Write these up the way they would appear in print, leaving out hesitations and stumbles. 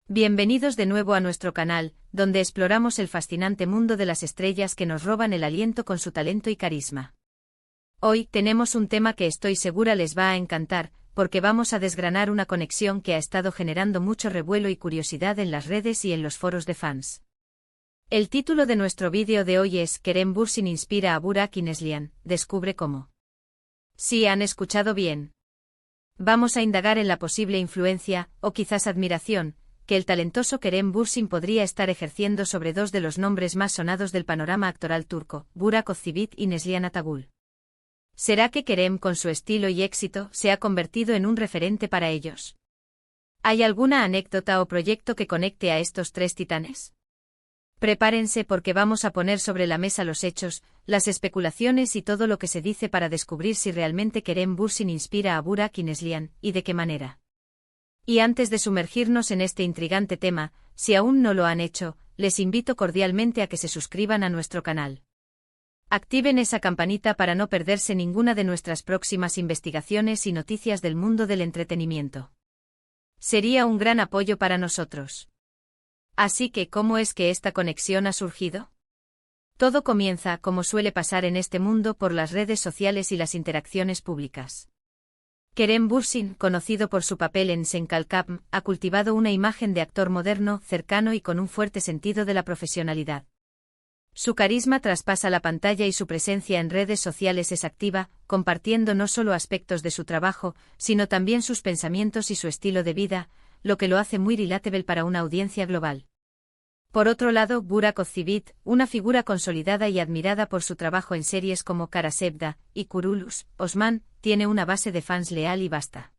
Bienvenidos de nuevo a nuestro canal, donde exploramos el fascinante mundo de las estrellas que nos roban el aliento con su talento y carisma. Hoy tenemos un tema que estoy segura les va a encantar, porque vamos a desgranar una conexión que ha estado generando mucho revuelo y curiosidad en las redes y en los foros de fans. El título de nuestro vídeo de hoy es Kerem Bürsin inspira a Burak y Neslihan, descubre cómo. Sí, han escuchado bien. Vamos a indagar en la posible influencia, o quizás admiración, que el talentoso Kerem Bürsin podría estar ejerciendo sobre dos de los nombres más sonados del panorama actoral turco, Burak Özçivit y Neslihan Atagül. ¿Será que Kerem, con su estilo y éxito, se ha convertido en un referente para ellos? ¿Hay alguna anécdota o proyecto que conecte a estos tres titanes? Prepárense porque vamos a poner sobre la mesa los hechos, las especulaciones y todo lo que se dice para descubrir si realmente Kerem Bürsin inspira a Burak y Neslihan, y de qué manera. Y antes de sumergirnos en este intrigante tema, si aún no lo han hecho, les invito cordialmente a que se suscriban a nuestro canal. Activen esa campanita para no perderse ninguna de nuestras próximas investigaciones y noticias del mundo del entretenimiento. Sería un gran apoyo para nosotros. Así que, ¿cómo es que esta conexión ha surgido? Todo comienza, como suele pasar en este mundo, por las redes sociales y las interacciones públicas. Kerem Bürsin, conocido por su papel en Sen Kalkam, ha cultivado una imagen de actor moderno, cercano y con un fuerte sentido de la profesionalidad. Su carisma traspasa la pantalla y su presencia en redes sociales es activa, compartiendo no solo aspectos de su trabajo, sino también sus pensamientos y su estilo de vida, lo que lo hace muy relatable para una audiencia global. Por otro lado, Burak Özçivit, una figura consolidada y admirada por su trabajo en series como Kara Sevda y Kuruluş, Osman, tiene una base de fans leal y vasta.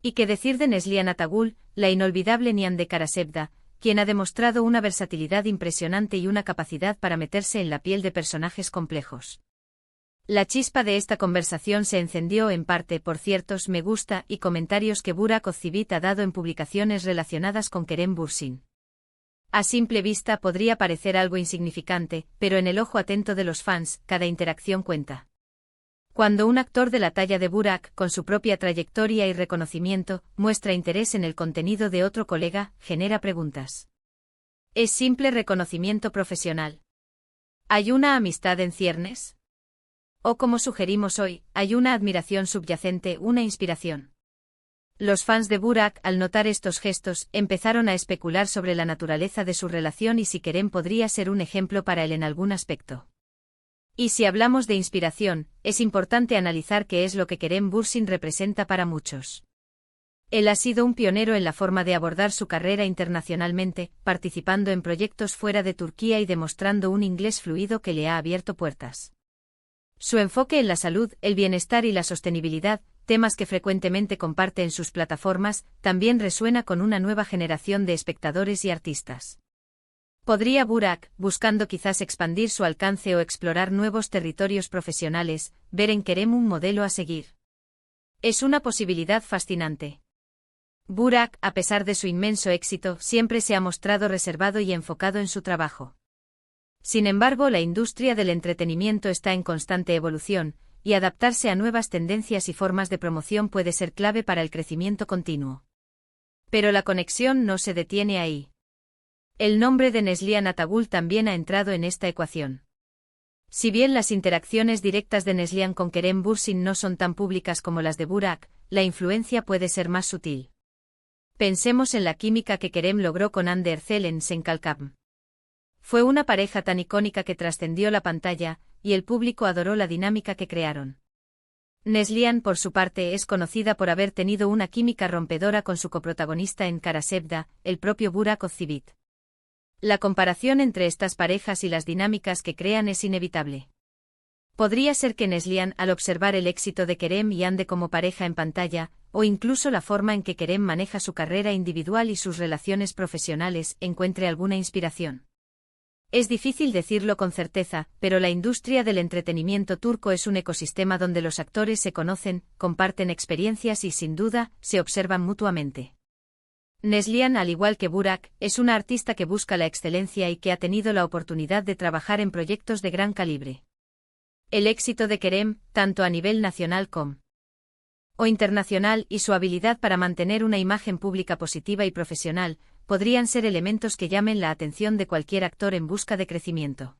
¿Y qué decir de Neslihan Atagül, la inolvidable Nihan de Kara Sevda, quien ha demostrado una versatilidad impresionante y una capacidad para meterse en la piel de personajes complejos? La chispa de esta conversación se encendió en parte por ciertos me gusta y comentarios que Burak Özçivit ha dado en publicaciones relacionadas con Kerem Bürsin. A simple vista podría parecer algo insignificante, pero en el ojo atento de los fans, cada interacción cuenta. Cuando un actor de la talla de Burak, con su propia trayectoria y reconocimiento, muestra interés en el contenido de otro colega, genera preguntas. ¿Es simple reconocimiento profesional? ¿Hay una amistad en ciernes? O como sugerimos hoy, ¿hay una admiración subyacente, una inspiración? Los fans de Burak, al notar estos gestos, empezaron a especular sobre la naturaleza de su relación y si Kerem podría ser un ejemplo para él en algún aspecto. Y si hablamos de inspiración, es importante analizar qué es lo que Kerem Bürsin representa para muchos. Él ha sido un pionero en la forma de abordar su carrera internacionalmente, participando en proyectos fuera de Turquía y demostrando un inglés fluido que le ha abierto puertas. Su enfoque en la salud, el bienestar y la sostenibilidad, temas que frecuentemente comparte en sus plataformas, también resuena con una nueva generación de espectadores y artistas. ¿Podría Burak, buscando quizás expandir su alcance o explorar nuevos territorios profesionales, ver en Kerem un modelo a seguir? Es una posibilidad fascinante. Burak, a pesar de su inmenso éxito, siempre se ha mostrado reservado y enfocado en su trabajo. Sin embargo, la industria del entretenimiento está en constante evolución, y adaptarse a nuevas tendencias y formas de promoción puede ser clave para el crecimiento continuo. Pero la conexión no se detiene ahí. El nombre de Neslihan Atagül también ha entrado en esta ecuación. Si bien las interacciones directas de Neslihan con Kerem Bürsin no son tan públicas como las de Burak, la influencia puede ser más sutil. Pensemos en la química que Kerem logró con Hande Erçel en Sen Kalkam. Fue una pareja tan icónica que trascendió la pantalla, y el público adoró la dinámica que crearon. Neslihan, por su parte, es conocida por haber tenido una química rompedora con su coprotagonista en Kara Sevda, el propio Burak Özçivit. La comparación entre estas parejas y las dinámicas que crean es inevitable. Podría ser que Neslihan, al observar el éxito de Kerem y Hande como pareja en pantalla, o incluso la forma en que Kerem maneja su carrera individual y sus relaciones profesionales, encuentre alguna inspiración. Es difícil decirlo con certeza, pero la industria del entretenimiento turco es un ecosistema donde los actores se conocen, comparten experiencias y, sin duda, se observan mutuamente. Neslihan, al igual que Burak, es una artista que busca la excelencia y que ha tenido la oportunidad de trabajar en proyectos de gran calibre. El éxito de Kerem, tanto a nivel nacional como o internacional, y su habilidad para mantener una imagen pública positiva y profesional, podrían ser elementos que llamen la atención de cualquier actor en busca de crecimiento.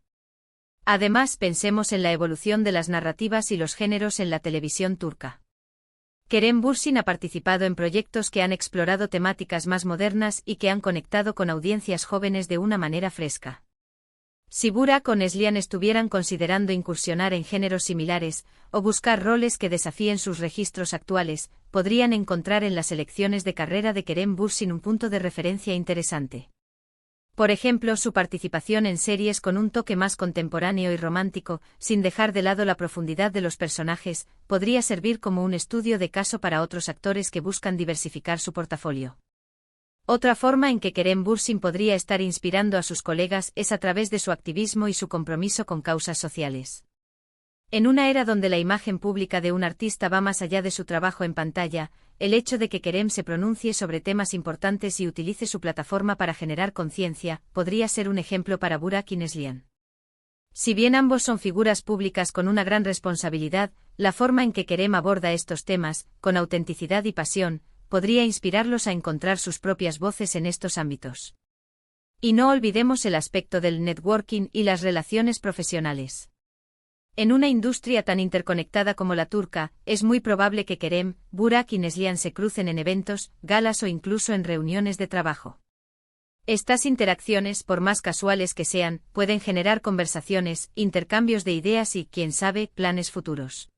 Además, pensemos en la evolución de las narrativas y los géneros en la televisión turca. Kerem Bürsin ha participado en proyectos que han explorado temáticas más modernas y que han conectado con audiencias jóvenes de una manera fresca. Si Burak o Neslihan estuvieran considerando incursionar en géneros similares, o buscar roles que desafíen sus registros actuales, podrían encontrar en las elecciones de carrera de Kerem Bürsin un punto de referencia interesante. Por ejemplo, su participación en series con un toque más contemporáneo y romántico, sin dejar de lado la profundidad de los personajes, podría servir como un estudio de caso para otros actores que buscan diversificar su portafolio. Otra forma en que Kerem Bürsin podría estar inspirando a sus colegas es a través de su activismo y su compromiso con causas sociales. En una era donde la imagen pública de un artista va más allá de su trabajo en pantalla, el hecho de que Kerem se pronuncie sobre temas importantes y utilice su plataforma para generar conciencia, podría ser un ejemplo para Burak y Neslihan. Si bien ambos son figuras públicas con una gran responsabilidad, la forma en que Kerem aborda estos temas, con autenticidad y pasión, podría inspirarlos a encontrar sus propias voces en estos ámbitos. Y no olvidemos el aspecto del networking y las relaciones profesionales. En una industria tan interconectada como la turca, es muy probable que Kerem, Burak y Neslihan se crucen en eventos, galas o incluso en reuniones de trabajo. Estas interacciones, por más casuales que sean, pueden generar conversaciones, intercambios de ideas y, quién sabe, planes futuros.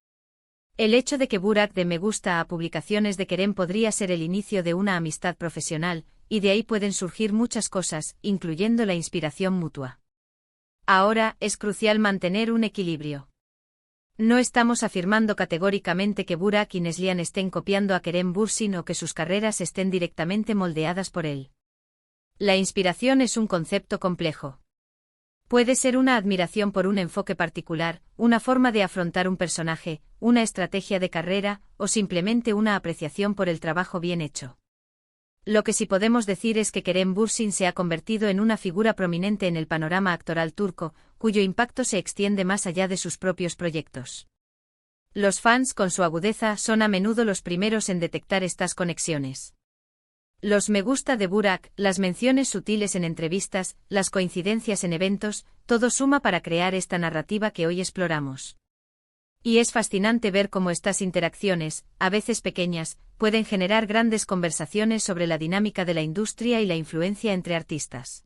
El hecho de que Burak dé me gusta a publicaciones de Kerem podría ser el inicio de una amistad profesional, y de ahí pueden surgir muchas cosas, incluyendo la inspiración mutua. Ahora, es crucial mantener un equilibrio. No estamos afirmando categóricamente que Burak y Neslihan estén copiando a Kerem Bürsin o que sus carreras estén directamente moldeadas por él. La inspiración es un concepto complejo. Puede ser una admiración por un enfoque particular, una forma de afrontar un personaje, una estrategia de carrera, o simplemente una apreciación por el trabajo bien hecho. Lo que sí podemos decir es que Kerem Bürsin se ha convertido en una figura prominente en el panorama actoral turco, cuyo impacto se extiende más allá de sus propios proyectos. Los fans, con su agudeza, son a menudo los primeros en detectar estas conexiones. Los me gusta de Burak, las menciones sutiles en entrevistas, las coincidencias en eventos, todo suma para crear esta narrativa que hoy exploramos. Y es fascinante ver cómo estas interacciones, a veces pequeñas, pueden generar grandes conversaciones sobre la dinámica de la industria y la influencia entre artistas.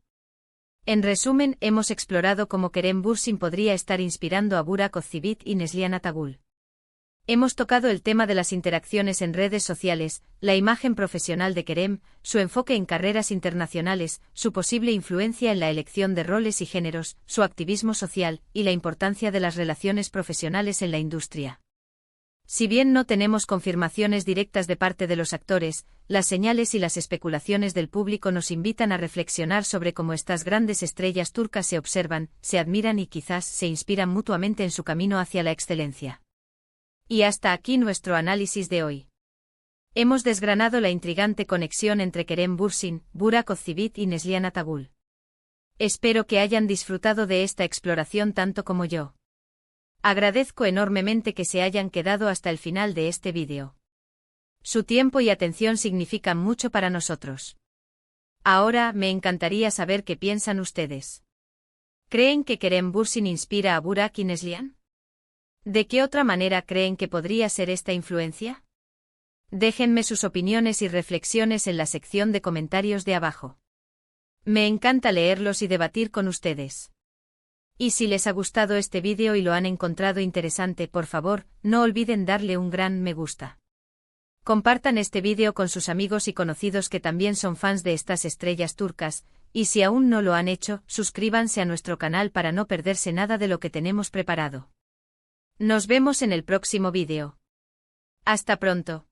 En resumen, hemos explorado cómo Kerem Bürsin podría estar inspirando a Burak Özçivit y Neslihan Atagül. Hemos tocado el tema de las interacciones en redes sociales, la imagen profesional de Kerem, su enfoque en carreras internacionales, su posible influencia en la elección de roles y géneros, su activismo social, y la importancia de las relaciones profesionales en la industria. Si bien no tenemos confirmaciones directas de parte de los actores, las señales y las especulaciones del público nos invitan a reflexionar sobre cómo estas grandes estrellas turcas se observan, se admiran y quizás se inspiran mutuamente en su camino hacia la excelencia. Y hasta aquí nuestro análisis de hoy. Hemos desgranado la intrigante conexión entre Kerem Bürsin, Burak Özçivit y Neslihan Atagül. Espero que hayan disfrutado de esta exploración tanto como yo. Agradezco enormemente que se hayan quedado hasta el final de este vídeo. Su tiempo y atención significan mucho para nosotros. Ahora, me encantaría saber qué piensan ustedes. ¿Creen que Kerem Bürsin inspira a Burak y Neslihan? ¿De qué otra manera creen que podría ser esta influencia? Déjenme sus opiniones y reflexiones en la sección de comentarios de abajo. Me encanta leerlos y debatir con ustedes. Y si les ha gustado este vídeo y lo han encontrado interesante, por favor, no olviden darle un gran me gusta. Compartan este vídeo con sus amigos y conocidos que también son fans de estas estrellas turcas, y si aún no lo han hecho, suscríbanse a nuestro canal para no perderse nada de lo que tenemos preparado. Nos vemos en el próximo vídeo. Hasta pronto.